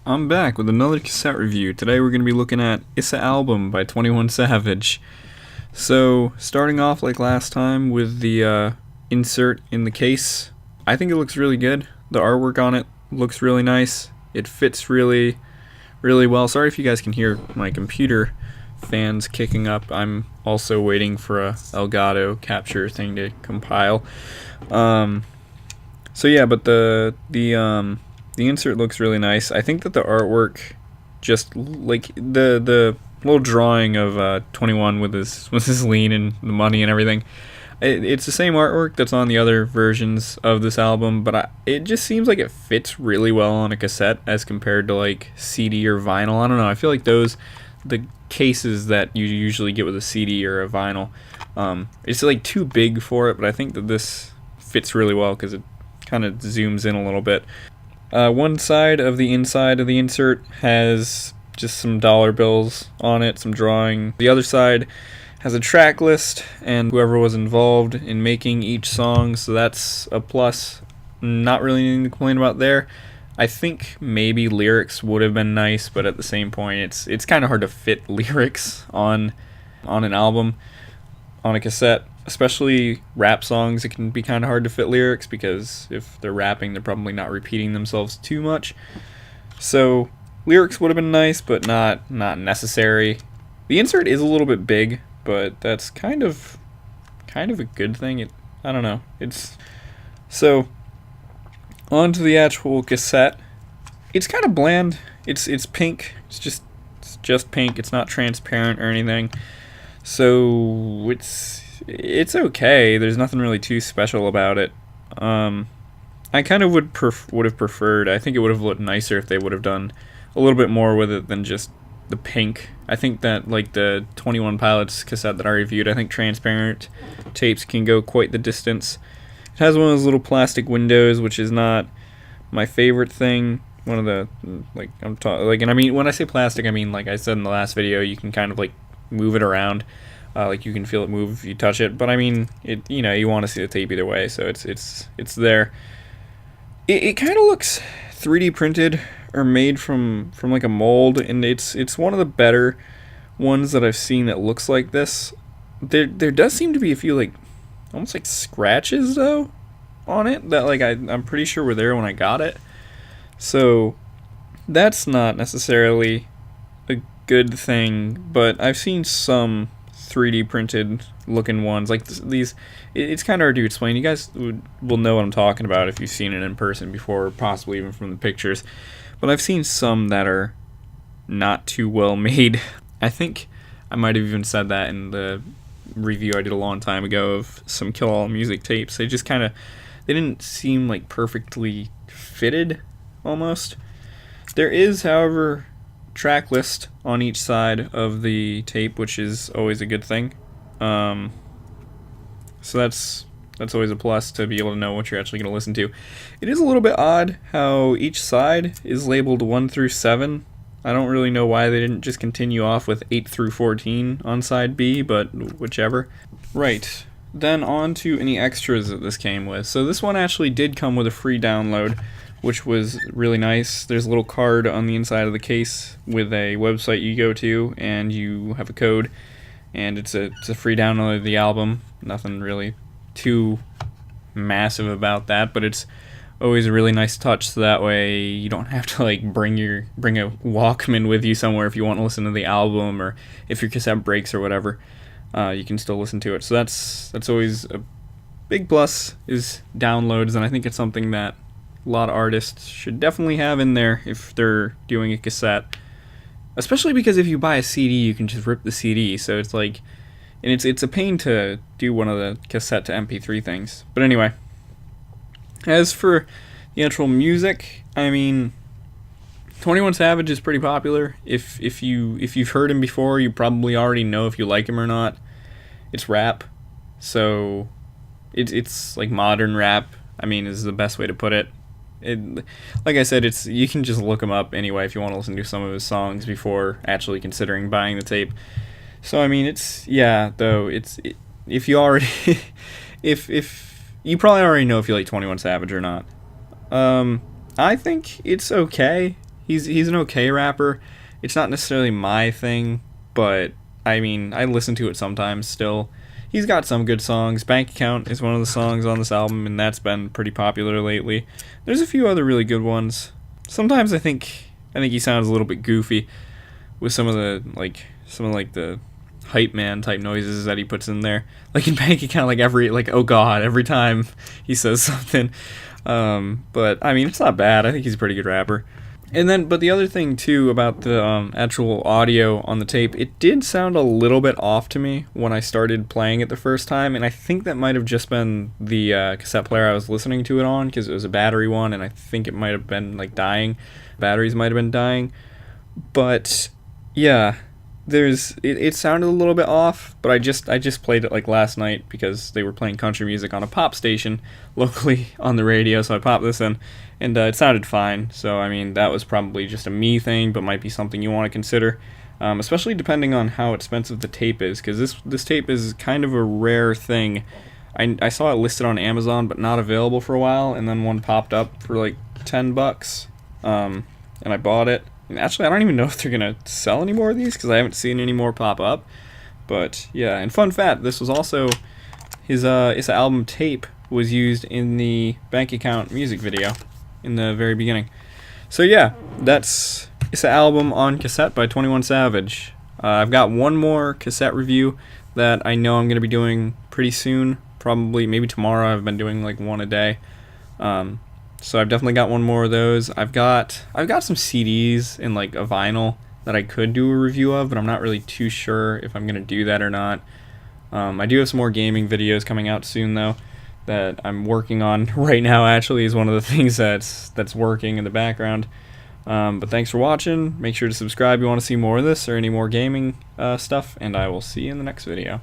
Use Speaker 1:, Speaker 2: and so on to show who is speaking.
Speaker 1: I'm back with another cassette review. Today we're going to be looking at Issa Album by 21 Savage. So, starting off like last time with the insert in the case, I think it looks really good. The artwork on it looks really nice. It fits really, really well. Sorry if you guys can hear my computer fans kicking up. I'm also waiting for a Elgato capture thing to compile. So yeah, but the insert looks really nice. I think that the artwork, just like the little drawing of 21 with his lean and the money and everything, it's the same artwork that's on the other versions of this album, but it just seems like it fits really well on a cassette as compared to like CD or vinyl. I don't know. I feel like the cases that you usually get with a CD or a vinyl, it's like too big for it, but I think that this fits really well because it kind of zooms in a little bit. One side of the inside of the insert has just some dollar bills on it, some drawing. The other side has a track list and whoever was involved in making each song, so that's a plus. Not really anything to complain about there. I think maybe lyrics would have been nice, but at the same point, it's kind of hard to fit lyrics on an album, on a cassette. Especially rap songs, it can be kind of hard to fit lyrics because if they're rapping, they're probably not repeating themselves too much. So lyrics would have been nice, but not necessary. The insert is a little bit big, but that's kind of a good thing. I don't know. So on to the actual cassette. It's kind of bland. It's pink. It's just pink. It's not transparent or anything. So it's okay. There's nothing really too special about it. I kind of would have preferred. I think it would have looked nicer if they would have done a little bit more with it than just the pink. I think that like the 21 Pilots cassette that I reviewed, I think transparent tapes can go quite the distance. It has one of those little plastic windows, which is not my favorite thing. One of the and I mean when I say plastic, I mean like I said in the last video, you can kind of like move it around. Like you can feel it move if you touch it, but I mean, you want to see the tape either way, so it's there. It kind of looks 3D printed or made from like a mold, and it's one of the better ones that I've seen that looks like this. There does seem to be a few like almost like scratches though on it that like I'm pretty sure were there when I got it. So that's not necessarily a good thing, but I've seen some 3D printed looking ones like these. It's kind of hard to explain. You guys will know what I'm talking about if you've seen it in person before, possibly even from the pictures, but I've seen some that are not too well made. I think I might have even said that in the review I did a long time ago of some Kill All Music tapes. They didn't seem like perfectly fitted almost. There is, however, track list on each side of the tape, which is always a good thing. So that's always a plus to be able to know what you're actually going to listen to. It is a little bit odd how each side is labeled 1 through 7. I don't really know why they didn't just continue off with 8 through 14 on side B, but whichever. Right, then on to any extras that this came with. So this one actually did come with a free download, which was really nice. There's a little card on the inside of the case with a website you go to, and you have a code, and it's a free download of the album. Nothing really too massive about that, but it's always a really nice touch, so that way you don't have to like bring a Walkman with you somewhere if you want to listen to the album, or if your cassette breaks or whatever, you can still listen to it. So that's always a big plus, is downloads, and I think it's something that a lot of artists should definitely have in there if they're doing a cassette, especially because if you buy a CD, you can just rip the CD. So it's like, and it's a pain to do one of the cassette to MP3 things. But anyway, as for the actual music, I mean, 21 Savage is pretty popular. If you've heard him before, you probably already know if you like him or not. It's rap, so it's like modern rap. I mean, is the best way to put it. Like I said, you can just look him up anyway if you want to listen to some of his songs before actually considering buying the tape. So I mean, if you already if you probably already know if you like 21 Savage or not. I think it's okay. He's an okay rapper. It's not necessarily my thing, but I mean, I listen to it sometimes still. He's got some good songs. Bank Account is one of the songs on this album, and that's been pretty popular lately. There's a few other really good ones. Sometimes I think he sounds a little bit goofy with some of the hype man type noises that he puts in there. Like in Bank Account, oh god, every time he says something. But I mean, it's not bad. I think he's a pretty good rapper. But the other thing too about the actual audio on the tape, it did sound a little bit off to me when I started playing it the first time, and I think that might have just been the cassette player I was listening to it on, because it was a battery one, and I think it might have been like dying. Batteries might have been dying, but yeah, it sounded a little bit off. But I just played it like last night because they were playing country music on a pop station locally on the radio, so I popped this in. And it sounded fine, so I mean, that was probably just a me thing, but might be something you want to consider, especially depending on how expensive the tape is, because this tape is kind of a rare thing. I saw it listed on Amazon, but not available for a while, and then one popped up for like $10, and I bought it. And actually, I don't even know if they're gonna sell any more of these, because I haven't seen any more pop up. But yeah, and fun fact, this was also his Issa Album tape was used in the Bank Account music video in the very beginning. So yeah, that's Issa Album on cassette by 21 Savage. I've got one more cassette review that I know I'm going to be doing pretty soon, probably maybe tomorrow. I've been doing like one a day. So I've definitely got one more of those. I've got some CDs and like a vinyl that I could do a review of, but I'm not really too sure if I'm going to do that or not. I do have some more gaming videos coming out soon though, that I'm working on right now. Actually, is one of the things that's working in the background. But thanks for watching. Make sure to subscribe if you want to see more of this or any more gaming stuff, and I will see you in the next video.